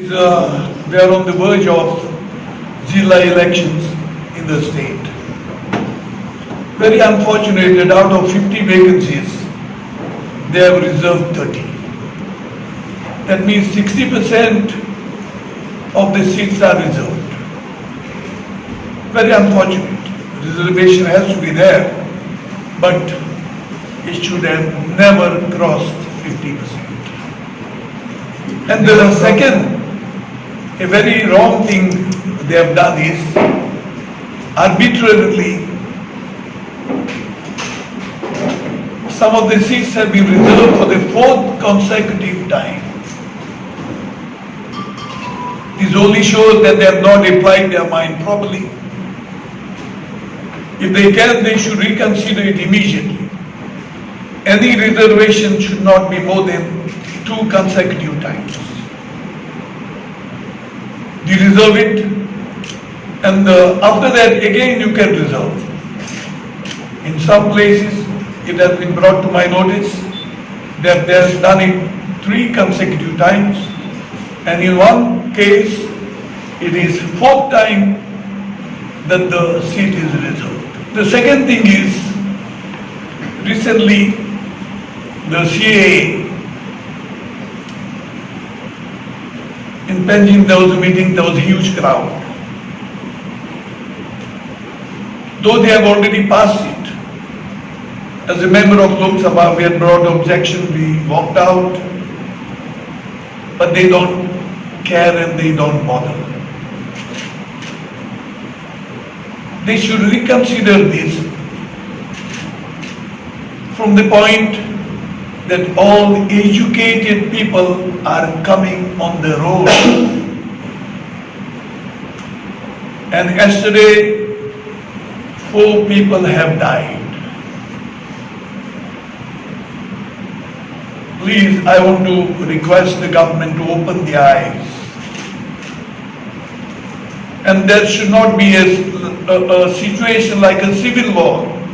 we are on the verge of Zilla elections in the state. Very unfortunate that out of 50 vacancies, they have reserved 30. That means 60% of the seats are reserved. Very unfortunate. Reservation has to be there, but it should have never crossed 50%. And the second, a very wrong thing they have done is arbitrarily some of the seats have been reserved for the fourth consecutive time. This only shows that they have not applied their mind properly. If they can, they should reconsider it immediately. Any reservation should not be more than 2 consecutive times. You reserve it, and after that again you can reserve. In some places it has been brought to my notice that they have done it 3 consecutive times, and in one case it is 4th time that the seat is reserved. The second thing is, recently the CAA in Panjim, there was a meeting, there was a huge crowd. Though they have already passed it, as a member of Lok Sabha, we had brought objection, we walked out, but they don't care and they don't bother. They should reconsider this from the point that all educated people are coming on the road. And yesterday, 4 people have died. Please, I want to request the government to open the eyes. And there should not be a situation like a civil war,